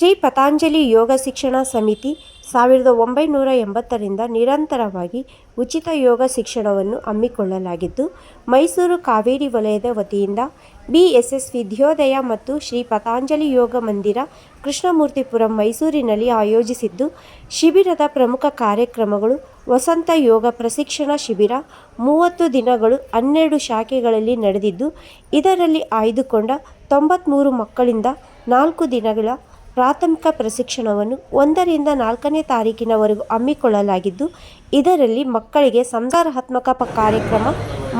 ಶ್ರೀ ಪತಂಜಲಿ ಯೋಗ ಶಿಕ್ಷಣ ಸಮಿತಿ 1980ರಿಂದ ನಿರಂತರವಾಗಿ ಉಚಿತ ಯೋಗ ಶಿಕ್ಷಣವನ್ನು ಹಮ್ಮಿಕೊಳ್ಳಲಾಗಿದ್ದು, ಮೈಸೂರು ಕಾವೇರಿ ವಲಯದ ವತಿಯಿಂದ BSS ವಿದ್ಯೋದಯ ಮತ್ತು ಶ್ರೀ ಪತಂಜಲಿ ಯೋಗ ಮಂದಿರ, ಕೃಷ್ಣಮೂರ್ತಿಪುರಂ, ಮೈಸೂರಿನಲ್ಲಿ ಆಯೋಜಿಸಿದ್ದು, ಶಿಬಿರದ ಪ್ರಮುಖ ಕಾರ್ಯಕ್ರಮಗಳು ವಸಂತ ಯೋಗ ಪ್ರಶಿಕ್ಷಣ ಶಿಬಿರ 30 ದಿನಗಳು 12 ಶಾಖೆಗಳಲ್ಲಿ ನಡೆದಿದ್ದು, ಇದರಲ್ಲಿ ಆಯ್ದುಕೊಂಡ 93 ಮಕ್ಕಳಿಂದ 4 ದಿನಗಳ ಪ್ರಾಥಮಿಕ ಪ್ರಶಿಕ್ಷಣವನ್ನು 1 ರಿಂದ 4ನೇ ತಾರೀಕಿನವರೆಗೂ ಹಮ್ಮಿಕೊಳ್ಳಲಾಗಿದ್ದು, ಇದರಲ್ಲಿ ಮಕ್ಕಳಿಗೆ ಸಂಸ್ಕಾರಾತ್ಮಕ ಕಾರ್ಯಕ್ರಮ,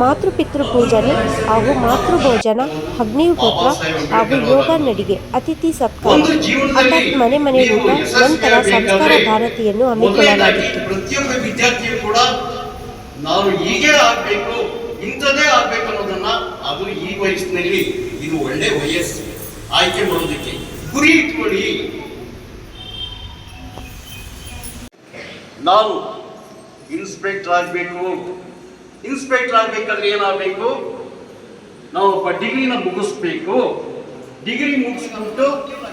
ಮಾತೃಪಿತೃ ಪೂಜನೆ ಹಾಗೂ ಮಾತೃಭೋಜನ, ಅಗ್ನಿಹೋತ್ರ ಹಾಗೂ ಯೋಗ ನಡಿಗೆ, ಅತಿಥಿ ಸತ್ಕಾರ ಅರ್ಥಾತ್ ಮನೆ ಮನೆ ಊಟ, ನಂತರ ಸಂಸ್ಕಾರ ಭಾರತಿಯನ್ನು ಹಮ್ಮಿಕೊಳ್ಳಲಾಗಿತ್ತು. ಪ್ರತಿಯೊಬ್ಬ ವಿದ್ಯಾರ್ಥಿಯು ಕೂಡ ನಾವು ಹೀಗೆ ಆಗಬೇಕು, ಇಂಥದೇ ಆಗಬೇಕು ಅನ್ನೋದನ್ನ ಅದು ಈ ವಯಸ್ಸಿನಲ್ಲಿ ಇದು ಒಳ್ಳೆ ವಯಸ್ಸು ಆಯ್ಕೆ ಮಾಡೋದಕ್ಕೆ. ಗುರಿ ಇಟ್ಕೊಳ್ಳಿ. ನಾವು ಇನ್ಸ್ಪೆಕ್ಟರ್ ಆಗಬೇಕು. ಇನ್ಸ್ಪೆಕ್ಟರ್ ಆಗಬೇಕಾದ್ರೆ ಏನಾಗಬೇಕು? ನಾವು ಒಬ್ಬ ಡಿಗ್ರಿನ ಮುಗಿಸ್ಬೇಕು. ಡಿಗ್ರಿ ಮುಗಿಸ್ಬಿಟ್ಟು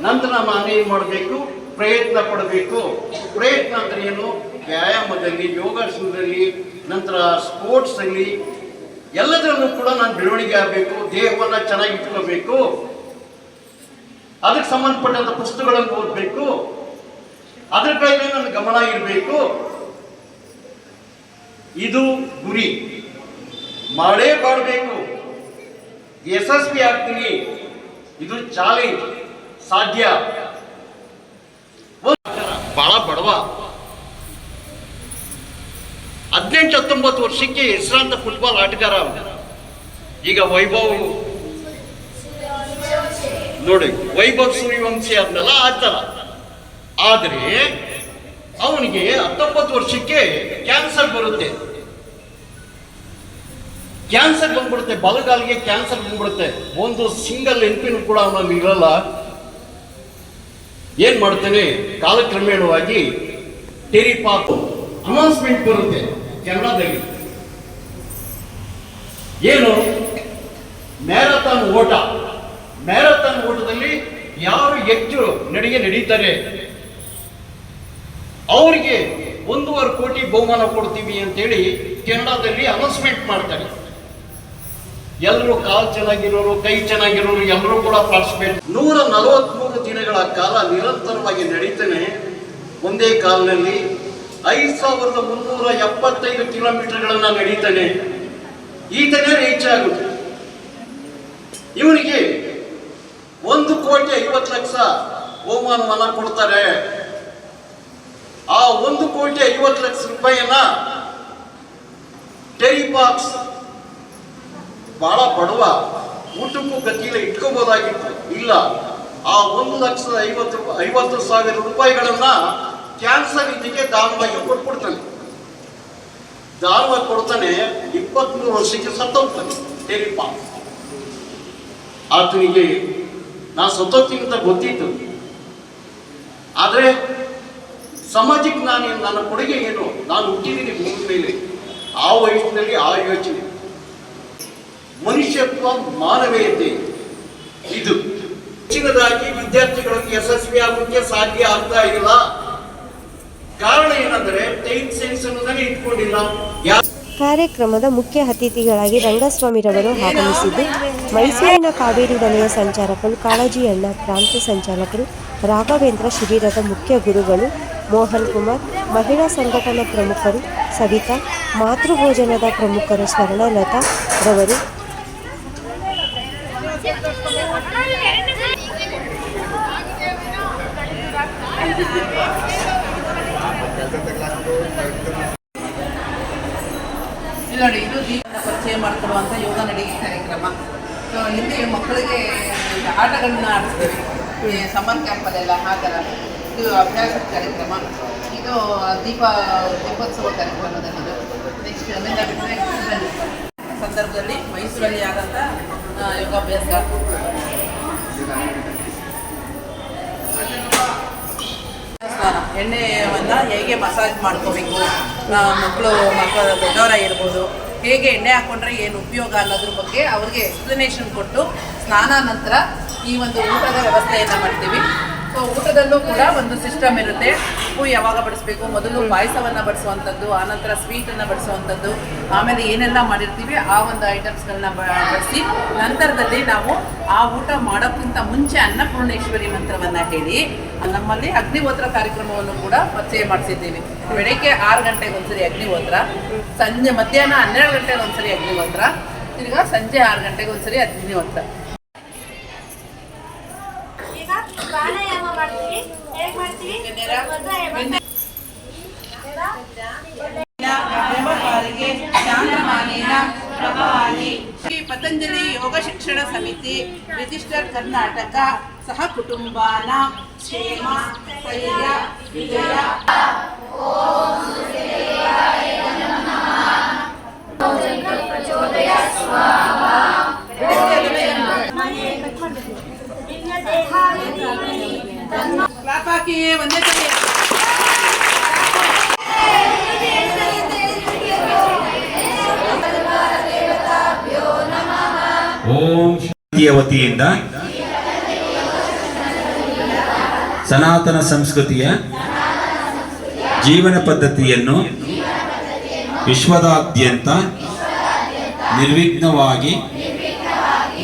ನಂತರ ನಾನು ಏನು ಮಾಡಬೇಕು? ಪ್ರಯತ್ನ ಪಡಬೇಕು. ಪ್ರಯತ್ನ ಅಂದ್ರೆ ಏನು? ವ್ಯಾಯಾಮದಲ್ಲಿ, ಯೋಗಾಸನದಲ್ಲಿ, ನಂತರ ಸ್ಪೋರ್ಟ್ಸಲ್ಲಿ ಎಲ್ಲದರಲ್ಲೂ ಕೂಡ ನಾನು ಬೆಳವಣಿಗೆ ಆಗಬೇಕು. ದೇಹವನ್ನು ಚೆನ್ನಾಗಿ ಇಟ್ಕೋಬೇಕು. ಅದಕ್ಕೆ ಸಂಬಂಧಪಟ್ಟಂತ ಪುಸ್ತಕಗಳನ್ನು ಓದಬೇಕು. ಅದರ ಮೇಲೆ ನನ್ನ ಗಮನ ಇರಬೇಕು. ಇದು ಗುರಿ. ಮಾಡೇ ಮಾಡಬೇಕು. ಯಶಸ್ವಿ ಆಗ್ತೀನಿ. ಇದು ಚಾಲೆಂಜ್. ಸಾಧ್ಯ. ಬಹಳ ಬಡವ. 18-19 ವರ್ಷಕ್ಕೆ ಹೆಸರಾಂತ ಫುಟ್ಬಾಲ್ ಆಟಗಾರ. ಈಗ ವೈಭವ್ ನೋಡಿ, ವೈಭವ್ ಸೂರ್ಯವಂಶಿ ಆದ್ಮೇಲೆ ಆಡ್ತಾರ. ಆದ್ರೆ ಅವನಿಗೆ 19 ವರ್ಷಕ್ಕೆ ಕ್ಯಾನ್ಸರ್ ಬರುತ್ತೆ. ಕ್ಯಾನ್ಸರ್ ಬಂದ್ಬಿಡುತ್ತೆ. ಬಲಗಾಲಿಗೆ ಕ್ಯಾನ್ಸರ್ ಬಂದ್ಬಿಡುತ್ತೆ. ಒಂದು ಸಿಂಗಲ್ ನೆನಪಿನೂ ಕೂಡ ಅವನಲ್ಲಿ ಇರಲ್ಲ. ಏನ್ ಮಾಡ್ತಾನೆ? ಕಾಲಕ್ರಮೇಣವಾಗಿ ಟೆರಿಪಾಕ್ ಅನೌನ್ಸ್ಮೆಂಟ್ ಬರುತ್ತೆ ಕೆನಡಾದಲ್ಲಿ. ಏನು? ಮ್ಯಾರಥಾನ್ ಓಟ. ಮ್ಯಾರಥಾನ್ ಓಟದಲ್ಲಿ ಯಾರು ಹೆಚ್ಚು ನಡಿಗೆ ನಡೀತಾರೆ ಅವರಿಗೆ 1.5 ಕೋಟಿ ಬಹುಮಾನ ಕೊಡ್ತೀವಿ ಅಂತೇಳಿ ಕೆನಡಾದಲ್ಲಿ ಅನೌನ್ಸ್ಮೆಂಟ್ ಮಾಡ್ತಾರೆ. ಎಲ್ಲರೂ ಕಾಲು ಚೆನ್ನಾಗಿರೋರು, ಕೈ ಚೆನ್ನಾಗಿರೋರು ಎಲ್ಲರೂ ಕೂಡ ಪಾರ್ಟಿಸಿಪೇಟ್. 143 ದಿನಗಳ ಕಾಲ ನಿರಂತರವಾಗಿ ನಡೀತಾನೆ. ಒಂದೇ ಕಾಲಿನಲ್ಲಿ 5375 ಕಿಲೋಮೀಟರ್ಗಳನ್ನ ನಡೀತಾನೆ. ಈತನೇ ರೀಚ್ ಆಗುತ್ತೆ. ಇವನಿಗೆ 1,50,00,000 ಬಹುಮಾನವನ್ನ ಕೊಡ್ತಾರೆ. ಆ 1,50,00,000 ರೂಪಾಯಿಯನ್ನ ಟೆರಿಪಾಕ್ಸ್ ಬಹಳ ಬಡವ, ಊಟಕ್ಕೂ ಗತಿಯಲ್ಲಿ ಇಟ್ಕೋಬಹುದಾಗಿತ್ತು. ಇಲ್ಲ, ಆ 1,50,000 ರೂಪಾಯಿಗಳನ್ನ ಕ್ಯಾನ್ಸರ್ ಇದಕ್ಕೆ ದಾನವಾಗಿ ಕೊಟ್ಬಿಡ್ತಾನೆ. ದಾನವಾಗಿ ಕೊಡ್ತಾನೆ. 23 ವರ್ಷಕ್ಕೆ ಸತ್ತೋಗ್ತಾನೆ ಟೆರಿಪಾಕ್ಸ್. ಆತನಿಗೆ ನಾನು ಸತ್ತೋಗ್ತೀನಿ ಅಂತ ಗೊತ್ತಿತ್ತು. ಆದರೆ ಸಮಾಜಕ್ಕೆ ನನ್ನ ಕೊಡುಗೆ ಏನು? ನಾನು ಹುಟ್ಟಿದ್ದೀನಿ ಭೂಮಿ ಮೇಲೆ. ಆ ವಯಸ್ಸಿನಲ್ಲಿ ಆ ಯೋಚನೆ, ಮನುಷ್ಯತ್ವ, ಮಾನವೀಯತೆ, ಇದು ಹೆಚ್ಚಿನದಾಗಿ ವಿದ್ಯಾರ್ಥಿಗಳಿಗೆ ಯಶಸ್ವಿ ಆಗೋಕ್ಕೆ ಸಾಧ್ಯ ಆಗ್ತಾ ಇಲ್ಲ. ಕಾರಣ ಏನಂದ್ರೆ ಟೈಮ್ ಸೆನ್ಸ್ ಅನ್ನೋದನ್ನೇ ಇಟ್ಕೊಂಡಿಲ್ಲ. ಕಾರ್ಯಕ್ರಮದ ಮುಖ್ಯ ಅತಿಥಿಗಳಾಗಿ ರಂಗಸ್ವಾಮಿರವರು ಆಗಮಿಸಿದ್ದು, ಮೈಸೂರಿನ ಕಾವೇರಿ ವಲಯ ಸಂಚಾಲಕರು ಕಾಳಜಿ ಅಣ್ಣ, ಪ್ರಾಂತ ಸಂಚಾಲಕರು ರಾಘವೇಂದ್ರ, ಶಿಬಿರದ ಮುಖ್ಯ ಗುರುಗಳು ಮೋಹನ್ ಕುಮಾರ್, ಮಹಿಳಾ ಸಂಘಟನಾ ಪ್ರಮುಖರು ಸವಿತಾ, ಮಾತೃಭೋಜನದ ಪ್ರಮುಖರು ಸ್ವರ್ಣಲತಾ ರವರು, ನೋಡಿ, ಇದು ದೀಪನ ಪರಿಚಯ ಮಾಡಿಕೊಳ್ಳುವಂಥ ಯೋಗ ನಡಿಗೆ ಕಾರ್ಯಕ್ರಮ. ಸೊ ಹಿಂದೆ ಮಕ್ಕಳಿಗೆ ಆಟಗಳನ್ನ ಆಡಿಸ್ತೀವಿ ಸಮ್ಮರ್ ಕ್ಯಾಂಪಲ್ಲೆಲ್ಲ. ಆ ಥರ ಇದು ಅಭ್ಯಾಸದ ಕಾರ್ಯಕ್ರಮ. ಇದು ದೀಪೋತ್ಸವ ಕಾರ್ಯಕ್ರಮದಲ್ಲಿದು. ನೆಕ್ಸ್ಟ್ ಅಲ್ಲಿಂದ ಬಿಟ್ಟರೆ ಸಂದರ್ಭದಲ್ಲಿ ಮೈಸೂರಲ್ಲಿ ಆದಂಥ ಯೋಗಾಭ್ಯಾಸ. ಎಣ್ಣೆಯನ್ನು ಹೇಗೆ ಮಸಾಜ್ ಮಾಡ್ಕೋಬೇಕು, ಮಕ್ಕಳು ದೊಡ್ಡವರಾಗಿರ್ಬೋದು, ಹೇಗೆ ಎಣ್ಣೆ ಹಾಕ್ಕೊಂಡ್ರೆ ಏನು ಉಪಯೋಗ ಅನ್ನೋದ್ರ ಬಗ್ಗೆ ಅವ್ರಿಗೆ ಎಕ್ಸ್ಪ್ಲನೇಷನ್ ಕೊಟ್ಟು ಸ್ನಾನ ನಂತರ ಈ ಒಂದು ಊಟದ ವ್ಯವಸ್ಥೆಯನ್ನು ಮಾಡ್ತೀವಿ. ಸೊ ಸೊ ಊಟದಲ್ಲೂ ಕೂಡ ಒಂದು ಸಿಸ್ಟಮ್ ಇರುತ್ತೆ. ಉಪ್ಪು ಯಾವಾಗ ಬಡಿಸ್ಬೇಕು, ಮೊದಲು ಪಾಯಸವನ್ನು ಬಡಿಸುವಂಥದ್ದು, ಆನಂತರ ಸ್ವೀಟನ್ನು ಬಡಿಸುವಂಥದ್ದು, ಆಮೇಲೆ ಏನೆಲ್ಲ ಮಾಡಿರ್ತೀವಿ ಆ ಒಂದು ಐಟಮ್ಸ್ಗಳನ್ನ ಬಡಿಸಿ ನಂತರದಲ್ಲಿ ನಾವು ಆ ಊಟ ಮಾಡೋಕ್ಕಿಂತ ಮುಂಚೆ ಅನ್ನಪೂರ್ಣೇಶ್ವರಿ ಮಂತ್ರವನ್ನು ಹೇಳಿ ನಮ್ಮಲ್ಲಿ ಅಗ್ನಿಹೋತ್ರ ಕಾರ್ಯಕ್ರಮವನ್ನು ಕೂಡ ಪರಿಚಯ ಮಾಡಿಸಿದ್ದೀವಿ. ಬೆಳಗ್ಗೆ 6 ಗಂಟೆಗೆ ಒಂದ್ಸರಿ ಅಗ್ನಿಹೋತ್ರ, ಸಂಜೆ ಮಧ್ಯಾಹ್ನ 12 ಗಂಟೆಗೆ ಒಂದ್ಸರಿ ಅಗ್ನಿಹೋತ್ರ, ತಿರ್ಗಾ ಸಂಜೆ 6 ಗಂಟೆಗೆ ಒಂದ್ಸರಿ ಅಗ್ನಿಹೋತ್ರ. ಪ್ರಾಣಾಯಾಮ ಮಾಡ್ತೀವಿ. ಹೇಗೆ ಮಾಡ್ತೀವಿ? ಶ್ರೀ ಪತಂಜಲಿ ಯೋಗ ಶಿಕ್ಷಣ ಸಮಿತಿ ರಿಜಿಸ್ಟರ್ ಕರ್ನಾಟಕ ಸಹ ಕುಟುಂಬಾನ ಕ್ಷೇಮ ಸ್ಥೈರ್ಯ ವಿಜಯ. ಕ್ಲಾಪ್ ಹಾಕಿ ಒಂದೇ ಸರಿ. ಓಂ ಶಾಂತಿಯ ವತಿಯಿಂದ ಸನಾತನ ಸಂಸ್ಕೃತಿಯ ಜೀವನ ಪದ್ಧತಿಯನ್ನು ವಿಶ್ವದಾದ್ಯಂತ ನಿರ್ವಿಘ್ನವಾಗಿ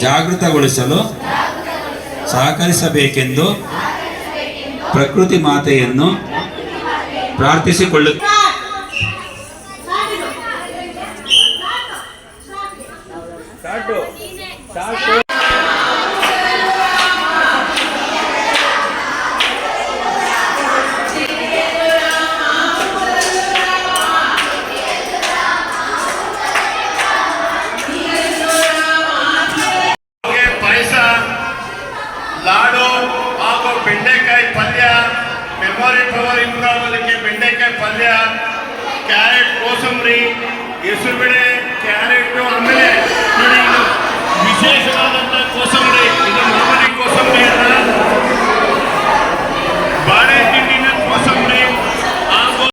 ಜಾಗೃತಗೊಳಿಸಲು ಸಹಕರಿಸಬೇಕೆಂದು ಪ್ರಕೃತಿ ಮಾತೆಯನ್ನು ಪ್ರಾರ್ಥಿಸಿಕೊಳ್ಳುತ್ತೇನೆ. ಪಾಯಸ, ಲಾಡು ಹಾಗೂ ಬೆಂಡೆಕಾಯಿ ಪಲ್ಯ, ಮೆಮೊರಿ ಪವರ್ ಇಂಪ್ರೂವ್ ಆಗೋದಕ್ಕೆ ಬೆಂಡೆಕಾಯಿ ಪಲ್ಯ, ಕ್ಯಾರೆಟ್ ಕೋಸಂಬರಿ, ಹೆಸರುಬೇಳೆ, ಕ್ಯಾರೆಟ್, ಆಮೇಲೆ ನೋಡಿ